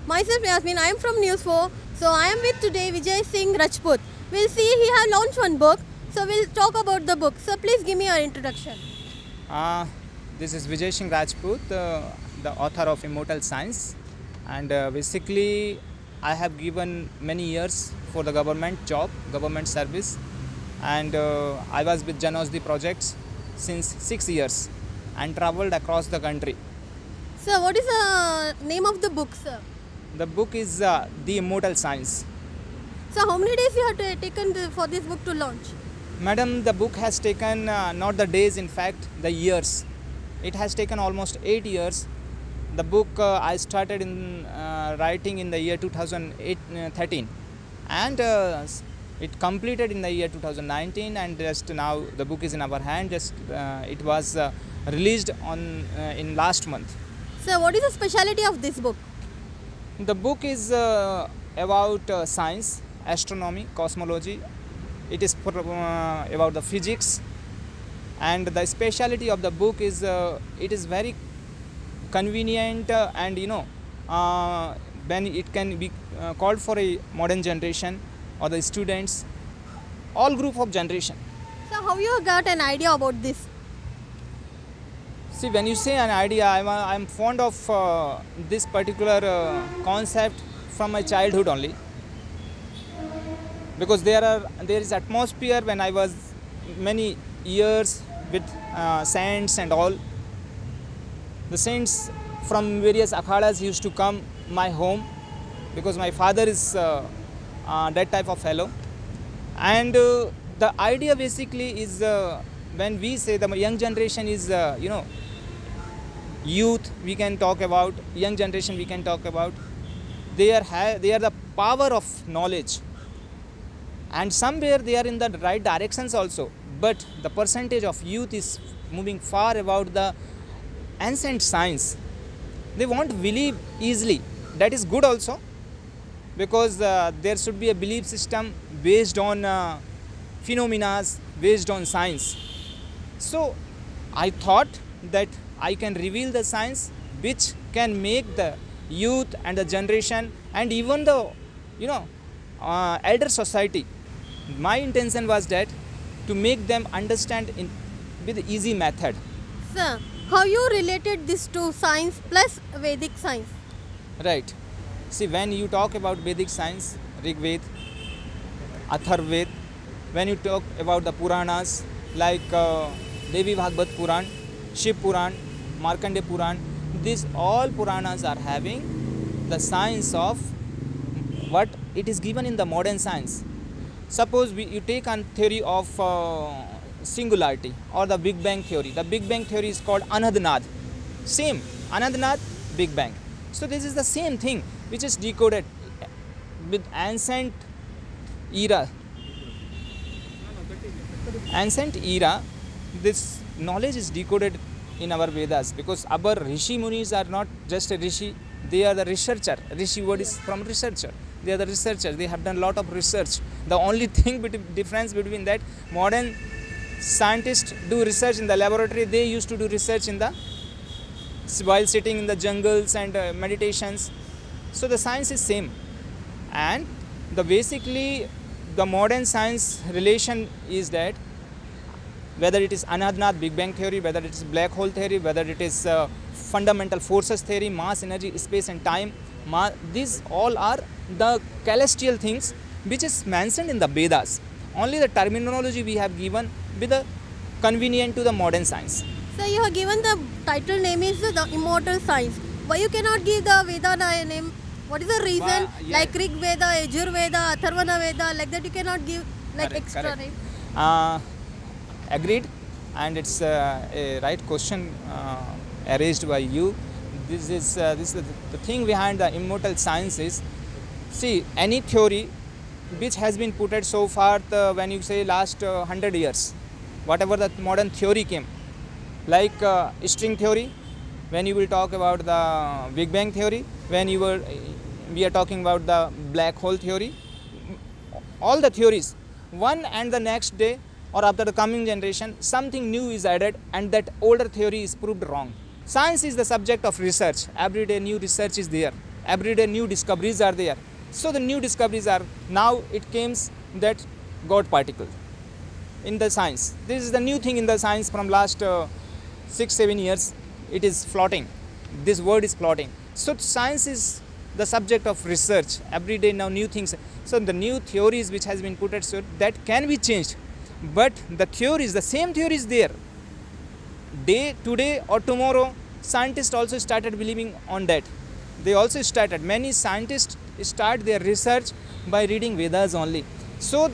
Myself Yasmin, I am from News 4. So I am with today Vijay Singh Rajput. We'll see he have launched one book. So we'll talk about the book. So please give me your introduction. Uh, this is Vijay Singh Rajput, the author of Immortal Science, and basically I have given many years for the government job, government service, and I was with Jan Aushadhi projects since 6 years and traveled across the country. So what is the name of the book, sir? The book is The Immortal Science. So how many days you have taken for this book to launch? Madam, the book has taken not the days, in fact, the years. It has taken almost 8 years. The book I started in writing in the year 2013 and it completed in the year 2019, and just now the book is in our hand. Just it was released on in last month. So what is the speciality of this book? The book is about science, astronomy, cosmology. It is about the physics, and the speciality of the book is it is very convenient and when it can be called for a modern generation or the students, all group of generation. So how you got an idea about this? See, when you say an idea, I'm fond of this particular concept from my childhood only, because there is atmosphere when I was many years with saints and all. The saints from various akhadas used to come my home, because my father is that type of fellow, and the idea basically is when we say the young generation is youth, we can talk about young generation, we can talk about they are the power of knowledge, and somewhere they are in the right directions also, but the percentage of youth is moving far about the ancient science. They won't believe easily. That is good also, because there should be a belief system based on phenomena, based on science. So I thought that I can reveal the science which can make the youth and the generation and even the elder society. My intention was that to make them understand with easy method. Sir, how you related this to science plus Vedic science? Right. See, when you talk about Vedic science, Rig Ved, Atharved, when you talk about the Puranas like Devi Bhagavad Puran, Shiv Puran, Markandeya Puran, these all Puranas are having the science of what it is given in the modern science. Suppose you take a theory of singularity or the Big Bang theory. The Big Bang theory is called Anadnath. Same, Anadnath, Big Bang. So this is the same thing which is decoded with ancient era. Ancient era, this knowledge is decoded in our Vedas, because our Rishi Munis are not just a Rishi, they are the researcher. Rishi word is from researcher. They are the researchers. They have done a lot of research. The only thing difference between that, modern scientists do research in the laboratory. They used to do research in the while sitting in the jungles and meditations. So the science is same, and basically the modern science relation is that whether it is Anadnath Big Bang theory, whether it is black hole theory, whether it is fundamental forces theory, mass, energy, space and time, these all are the celestial things which is mentioned in the Vedas. Only the terminology we have given with the convenient to the modern science. So you have given the title name is the Immortal Science. Why you cannot give the Veda name? What is the reason? Like Rig Veda, Yajur Veda, Atharvana Veda, like that you cannot give like Correct, extra correct. name. Agreed, and it's a right question raised by you. This is the thing behind the immortal science is, see, any theory which has been put at so far when you say last 100 years, whatever the modern theory came, like string theory, when you will talk about the Big Bang theory, when we are talking about the black hole theory, all the theories, one and the next day or after the coming generation, something new is added and that older theory is proved wrong. Science is the subject of research. Every day new research is there. Every day new discoveries are there. So the new discoveries are, now it comes that God particle in the science. This is the new thing in the science from last 6-7 years. It is floating. This word is floating. So science is the subject of research. Every day now new things. So the new theories which has been put at, so that can be changed. But the theories, the same theory is there. Today or tomorrow, scientists also started believing on that. They also started. Many scientists start their research by reading Vedas only. So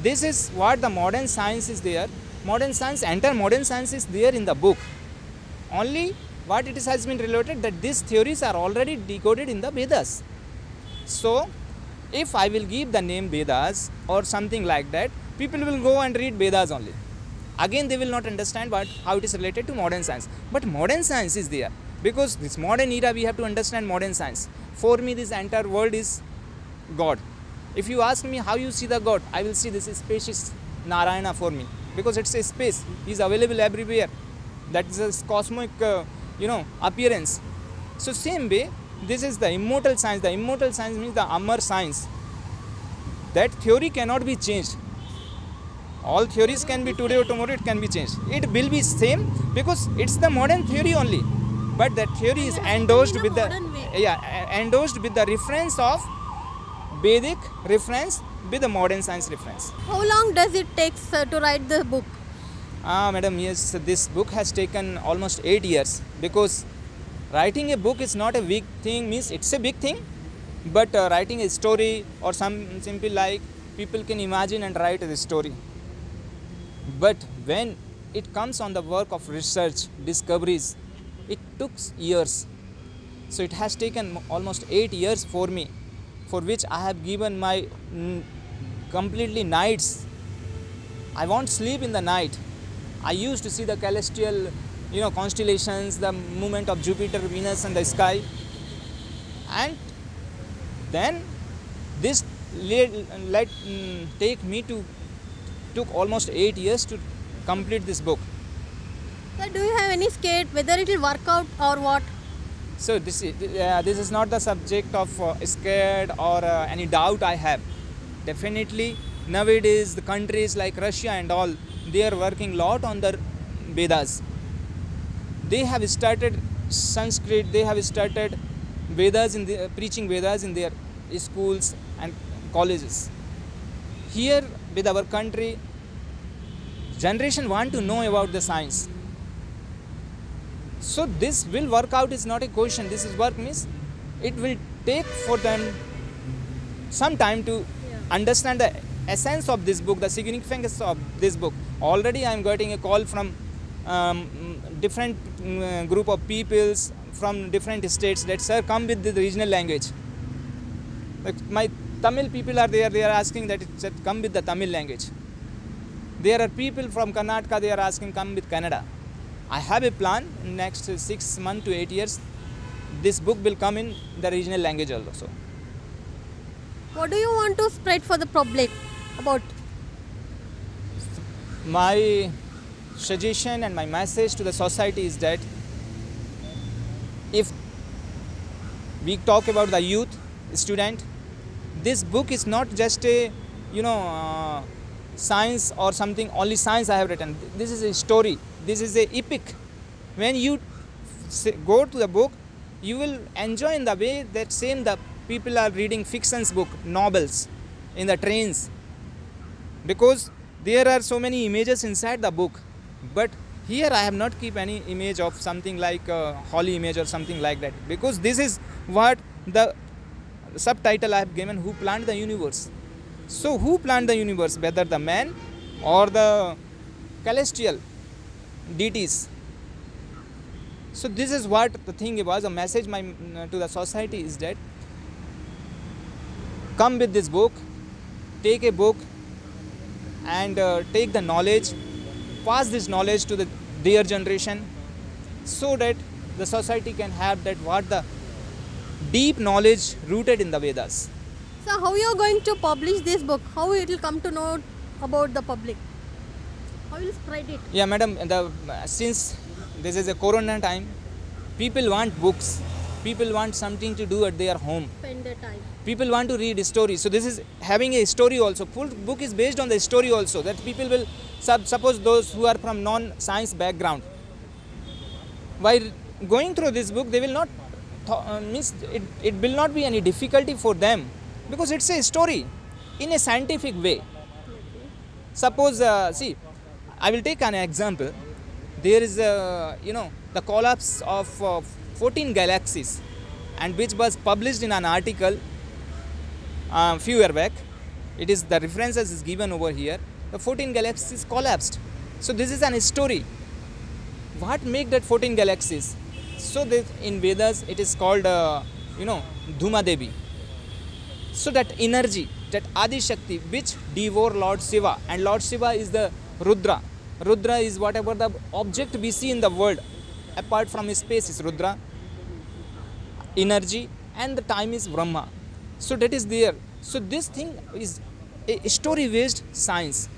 this is what the modern science is there. Modern science, entire modern science is there in the book. Only what it has been related that these theories are already decoded in the Vedas. So if I will give the name Vedas or something like that, people will go and read Vedas only. Again they will not understand how it is related to modern science. But modern science is there, because this modern era we have to understand modern science. For me this entire world is God. If you ask me how you see the God, I will see this spacious Narayana for me, because it's a space. He is available everywhere. That is a cosmic appearance. So same way, this is the immortal science. The immortal science means the Amar science. That theory cannot be changed. All theories can be today or tomorrow, it can be changed. It will be same because it's the modern theory only. But that theory is endorsed with the endorsed with the reference of Vedic reference with the modern science reference. How long does it take to write the book? Madam, yes, this book has taken almost 8 years, because writing a book is not a big thing, means it's a big thing, but writing a story or some simple like people can imagine and write the story. But when it comes on the work of research, discoveries, it took years. So it has taken almost 8 years for me, for which I have given my completely nights. I won't sleep in the night. I used to see the celestial, constellations, the movement of Jupiter, Venus, and the sky. And then this took almost 8 years to complete this book. So do you have any scare whether it will work out or what? So this is not the subject of scared or any doubt I have. Definitely nowadays the countries like Russia and all, they are working lot on their Vedas. They have started Sanskrit, they have started Vedas preaching Vedas in their schools and colleges. Here with our country, generation want to know about the science. So this will work out is not a question. This is work means it will take for them some time to understand the essence of this book, the significance of this book. Already I am getting a call from different group of peoples from different states that sir, come with the regional language. Like my Tamil people are there, they are asking that come with the Tamil language. There are people from Karnataka, they are asking come with Kannada. I have a plan in next 6 months to 8 years. This book will come in the regional language also. What do you want to spread for the public about? My suggestion and my message to the society is that if we talk about the youth, student, this book is not just a science or something, only science I have written. This is a story. This is a epic. When you go to the book, you will enjoy in the way that same the people are reading fictions book, novels in the trains, because there are so many images inside the book. But here I have not keep any image of something like holy image or something like that, because this is what the subtitle I have given, who planned the universe. So who planned the universe, whether the man or the celestial deities? So this is what the thing was. A message to the society is that come with this book, take a book and take the knowledge, pass this knowledge to the dear generation, so that the society can have that what the deep knowledge rooted in the Vedas. So how you are going to publish this book? How it will come to know about the public? How will you spread it? Yeah, madam, since this is a corona time, people want books. People want something to do at their home. Spend the time. People want to read stories. So this is having a story also. Full book is based on the story also. That people will, suppose those who are from non-science background, while going through this book, they will not, means it will not be any difficulty for them, because it's a story in a scientific way. Suppose, see, I will take an example. There is the collapse of 14 galaxies, and which was published in an article few years back. It is, the references is given over here. The 14 galaxies collapsed. So this is an story. What make that 14 galaxies? So that in Vedas it is called Dhuma Devi. So that energy, that Adi Shakti, which devour Lord Shiva, and Lord Shiva is the Rudra. Rudra is whatever the object we see in the world, apart from space is Rudra, energy, and the time is Brahma. So that is there. So this thing is a story based science.